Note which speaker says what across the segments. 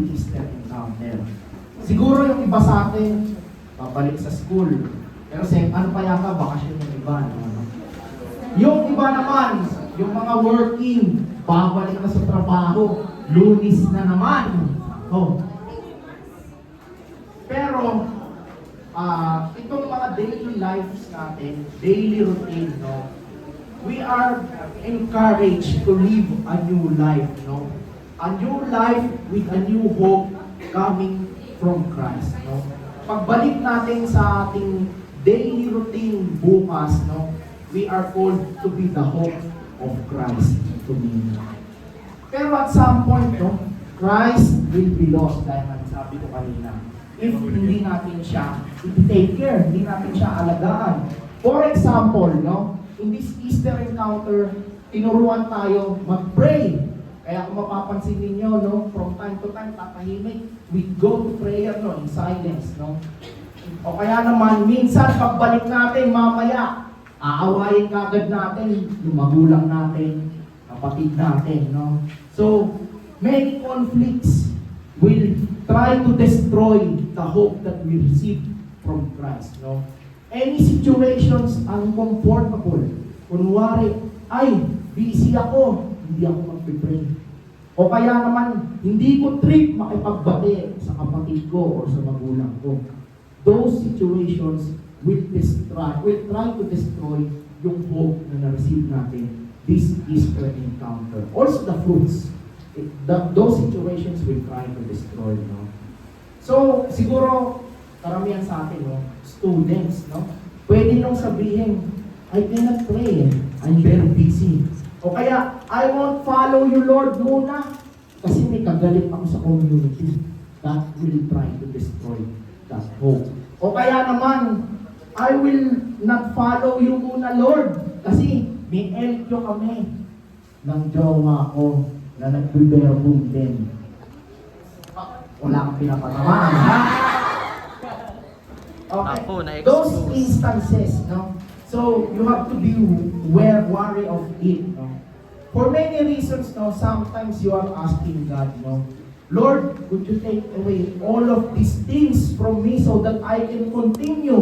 Speaker 1: Easter encounter. Siguro yung iba sa atin, babalik sa school. Pero ano pa yata, bakasyon yung iba. No? Yung iba naman, yung mga working, babalik na sa trabaho, Lunis na naman. Oh. Pero, itong mga daily lives natin, daily routine, no? We are encouraged to live a new life, no? A new life with a new hope coming from Christ, no? Pagbalik natin sa ating daily routine bukas, no? We are called to be the hope of Christ to me. Pero at some point, no? Christ will be lost, dahil sabi ko kanina, if hindi natin siya i-take care, hindi natin siya alagaan. For example, no? In this Easter encounter, tinuruan tayo mag-pray. Kaya kung mapapansin ninyo, no, from time to time, tatahimik, we go to prayer, no, in silence, no. O kaya naman, minsan, pagbalik natin, mamaya, aawayin kagad natin yung magulang natin, kapatid natin, no. So, many conflicts will try to destroy the hope that we receive from Christ, no. Any situations uncomfortable, kunwari, ay, busy ako, hindi ako mag-pray. O kaya naman, hindi ko trip makipagbati sa kapatid ko o sa magulang ko. Those situations will try to destroy yung hope na na-receive natin this Easter encounter. Also the fruits. Those situations will try to destroy, no? So, siguro, karamihan sa atin, no? Students, no? Pwede nung sabihin, I cannot pray, I'm very busy. O kaya, I won't follow you, Lord, muna. Kasi may kagalit ako sa community. That will try to destroy that hope. O kaya naman, I will not follow you muna, Lord. Kasi may elkyo kami ng jowa ko na nagbiberbong din. Wala kang pinapatamaan, ha? Okay. Those instances, no? So, you have to be wary of it, no? For many reasons, no? Sometimes you are asking God, no? Lord, could you take away all of these things from me so that I can continue?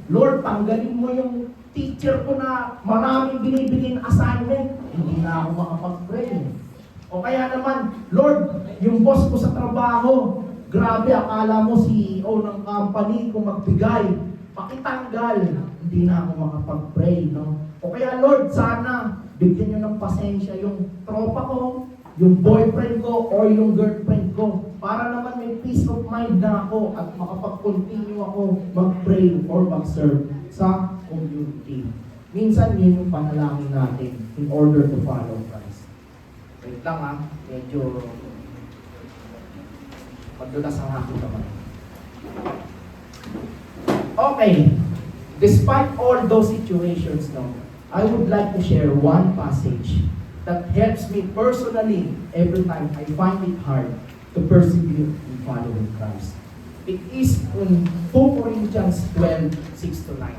Speaker 1: Lord, tanggalin mo yung teacher ko na maraming binibigyan assignment. Hindi na ako makapag-pray. O kaya naman, Lord, yung boss ko sa trabaho, grabe, akala mo CEO ng company kung magbigay, pakitanggal, hindi na ako makapag-pray, no? O kaya, Lord, sana, bigyan nyo ng pasensya yung tropa ko, yung boyfriend ko, or yung girlfriend ko, para naman may peace of mind na ako at makapag-continue ako mag-pray or mag-serve sa community. Minsan, yun yung panalangin natin in order to follow Christ. Wait lang, ha? Medyo pagdulas ang aking kamay. Okay. Despite all those situations, no, I would like to share one passage that helps me personally every time I find it hard to persevere in following Christ. It is in 2 Corinthians 12, 6-9.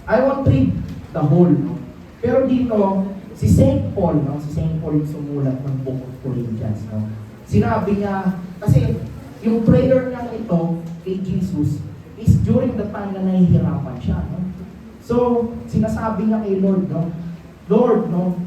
Speaker 1: I won't read the whole, no? Pero dito, si St. Paul, no? Si St. Paul yung sumulat ng Book of Corinthians, no? Sinabi niya, kasi yung prayer niya ito kay Jesus is during the time na nahihirapan siya, no? So, sinasabi niya kay Lord, no? Lord, no?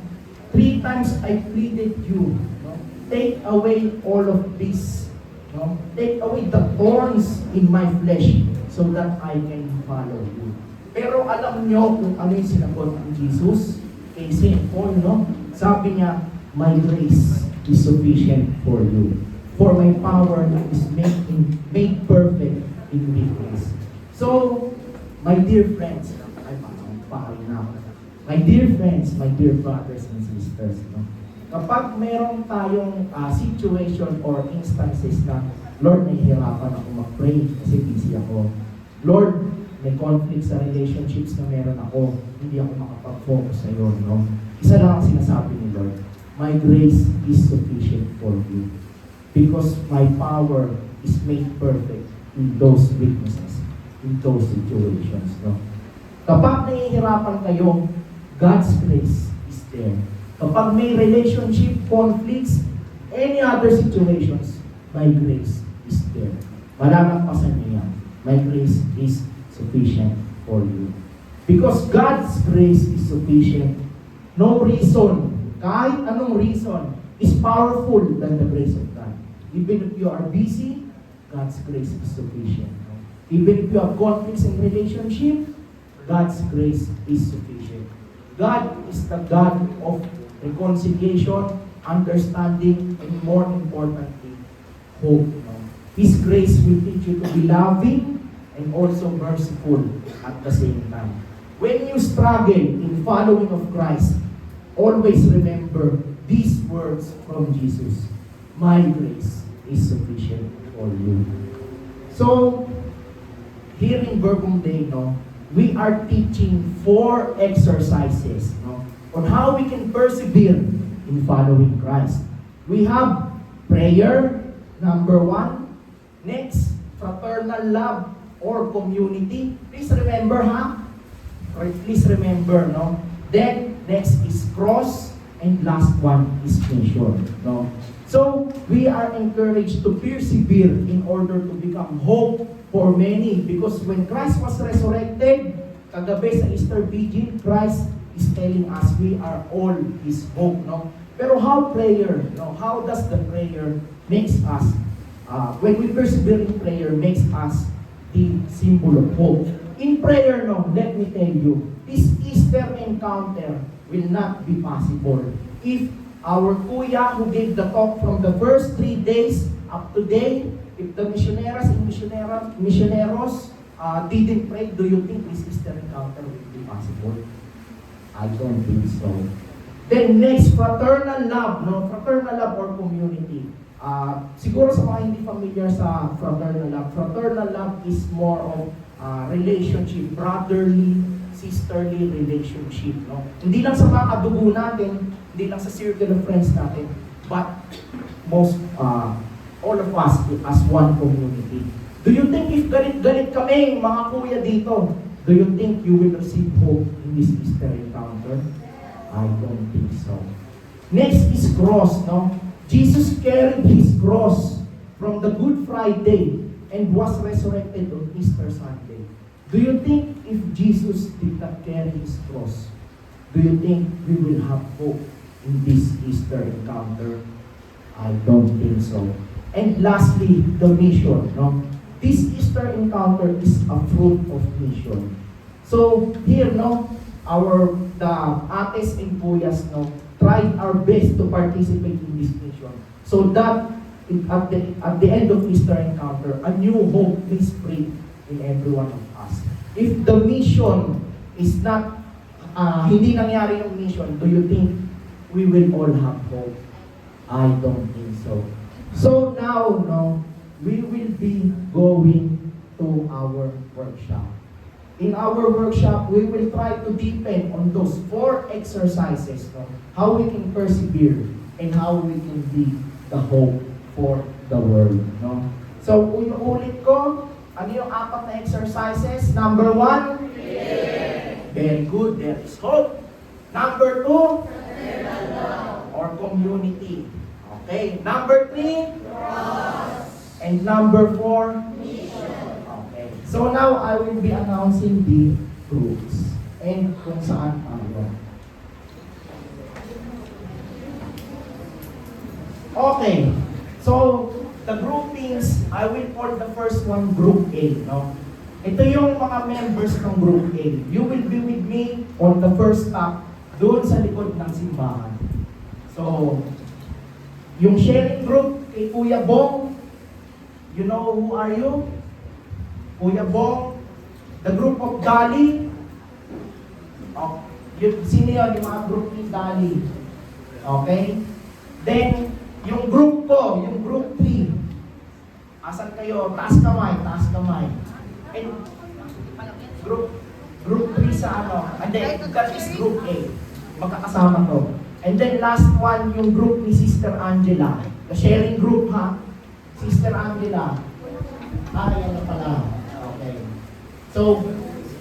Speaker 1: 3 times I pleaded you, no? Take away all of this, no? Take away the thorns in my flesh so that I can follow you. Pero alam niyo kung ano yung sinagot ng Jesus kay St. Paul, no? Sabi niya, my grace is sufficient for you. For my power is made perfect in weakness. So, my dear friends, my dear friends, my dear brothers and sisters, no? Kapag meron tayong situation or instances na, Lord, nahihirapan ako mag-pray kasi busy ako. Lord, may conflict sa relationships na meron ako, hindi ako makapag-focus sa iyo, no? Isa lang ang sinasabi ni Lord, my grace is sufficient for you because my power is made perfect in those weaknesses, in those situations, no? Kapag nahihirapan kayo, God's grace is there. Kapag may relationship conflicts, any other situations, by grace, despair. Malalampasan niyo yan. My grace is sufficient for you. Because God's grace is sufficient. No reason, kahit anong reason, is powerful than the grace of God. Even if you are busy, God's grace is sufficient. Even if you have conflicts in relationship, God's grace is sufficient. God is the God of reconciliation, understanding, and more importantly, hope. His grace will teach you to be loving and also merciful at the same time. When you struggle in following of Christ, always remember these words from Jesus. My grace is sufficient for you. So, here in Verbum Day, we are teaching 4 exercises on how we can persevere in following Christ. We have prayer, number 1. Next, fraternal love or community. Please remember, Please remember, Then, next is cross, and last one is mission, So, we are encouraged to persevere in order to become hope for many. Because when Christ was resurrected, kagabi sa Easter Vigil, Christ is telling us we are all His hope, Pero how prayer, how does the prayer makes us, when we persevere in prayer, makes us the symbol of hope. In prayer, let me tell you, this Easter encounter will not be possible if our kuya who gave the talk from the first 3 days up to date, if the missionaries and missioneros didn't pray, do you think this Easter encounter will be possible? I don't think so. Then next, fraternal love, fraternal love or community. Siguro sa mga hindi familiar sa fraternal love is more of relationship, brotherly, sisterly relationship, Hindi lang sa mga kadugo natin, hindi lang sa circle of friends natin, but most, all of us as one community. Do you think if galit-galit kami, mga kuya dito, do you think you will receive hope in this Easter encounter? I don't think so. Next is cross, Jesus carried His cross from the Good Friday and was resurrected on Easter Sunday. Do you think if Jesus did not carry His cross, do you think we will have hope in this Easter encounter? I don't think so. And lastly, the mission, This Easter encounter is a fruit of mission. So here, the ates and kuyas, tried our best to participate in this mission. So that at the end of Easter encounter, a new hope may spring in every one of us. If the mission is not, hindi nangyari yung mission, do you think we will all have hope? I don't think so. So now, we will be going to our workshop. In our workshop, we will try to deepen on those 4 exercises, how we can persevere and how we can be the hope for the world. So, ulit ko, ano yung 4 na exercises? Number 1, very good, there is hope. Number 2, or community. Okay. Number 3, and number 4, okay. So now I will be announcing the groups and kung saan tayo. Okay. So the groupings, I will call the first one Group A. Ito yung mga members ng Group A. You will be with me on the first stop doon sa likod ng simbahan. So, yung sharing group kay Kuya Bong, you know who are you? Kuya Bong, the group of Dali. Sino yun? Yung mga group ni Dali. Okay? Then, yung group ko, yung group 3. Asan kayo? Taas kamay. And group 3 sa and then, that is group A. Magkakasama to. And then last one, yung group ni Sister Angela. The sharing group, Sister Angela. Yan na pala. Okay. So,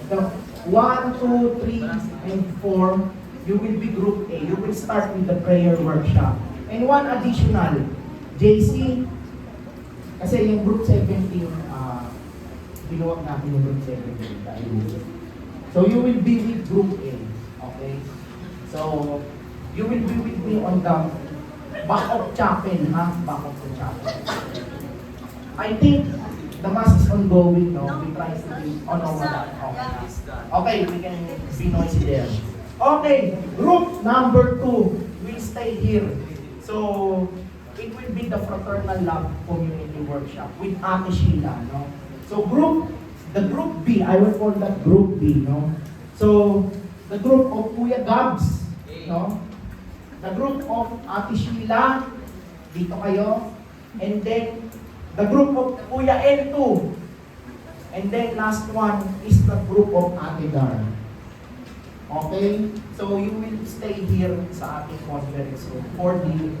Speaker 1: the 1, 2, 3, and 4, you will be group A. You will start with the prayer workshop. And one additional, JC, Kasi yung group 17, binuwag natin yung group 17 dahil so you will be with group A, okay? So, you will be with me on the back of chapel, ha? Back of the chapel. I think the mass is ongoing, no? We try to be, oh no, wala. Okay, we can be noisy there. Okay, group number 2 will stay here. So, it will be the Fraternal Love Community Workshop with Ate Sheila, no? So, the group B, I will call that group B, no? So, the group of Kuya Gabs, no? The group of Ate Sheila, dito kayo. And then, the group of Kuya L2. And then, last one is the group of Ate Dar. Okay? So, you will stay here sa ating conference room for the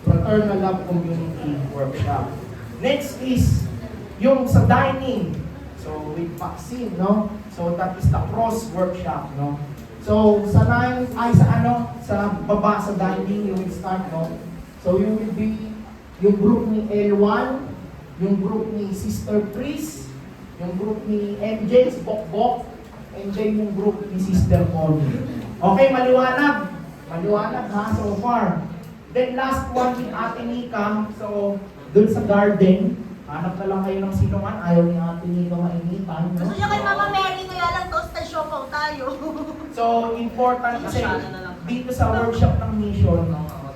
Speaker 1: Fraternal Love Community Workshop. Next is yung sa dining. So, with vaccine, no? So, that is the cross workshop, no? So, sa baba sa dining, you will start, no? So, you will be yung group ni L1, yung group ni Sister Pris, yung group ni MJ, si Bokbok, and then yung group ni Sister Connie. Okay, maliwanag? Maliwanag ha, so far. Then last one with Ate Nika, so dun sa garden, hanap na lang kayo ng sino man, ayaw ni Ate Nika mainitan. No?
Speaker 2: Gusto nyo kay Mama Mary, kaya lang toasted siopaw tayo.
Speaker 1: So, important kasi dito sa workshop ng mission,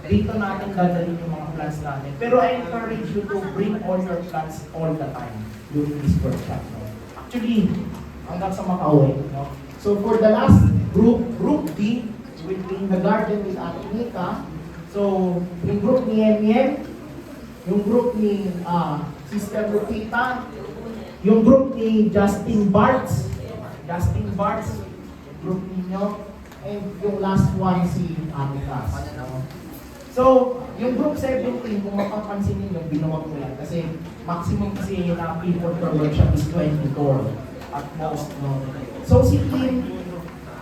Speaker 1: dito natin dadalhin yung mga plans natin. Pero I encourage you to bring all your plans all the time during this workshop. No? Actually, hanggang sa makauwi. No? So, for the last group D, will be in the garden with Ate Nika. So, yung group ni Emiem, yung group ni Sister Lupita, yung group ni Justin Bartz, group ninyo, and yung last one si Ate Cass. So, yung group 17, kung mapapansin niyo, binuwag ko yan. Kasi maximum kasi na people per workshop is 24 at most. No? So, si Kim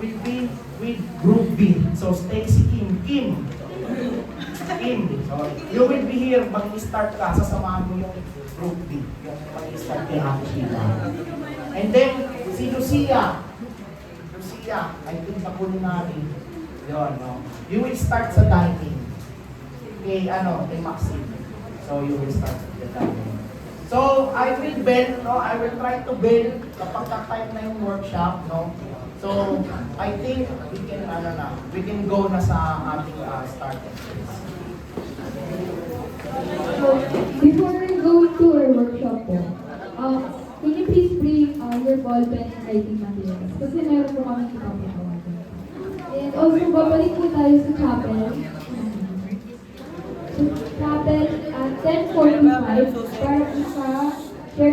Speaker 1: will be with group B. So, stay si Kim. Kim, so, you will be here, mag-start ka, sasamahan mo yung group B, yung mag-start kay Ate Sheila. And then, si Lucia, I think na culinary, yun, no? You will start sa dining, kay Maxine. So, you will start at the dining. So, I will bell, no? I will try to bell kapag ka-time na yung workshop, no? So, I think we can go na sa ating starting phase.
Speaker 3: So, before going to our workshop po, can you please bring your ball pen and writing materials? Kasi meron po kami ipapagawa. And also, babalik po tayo sa chapel. So, chapel at 10:45 para sa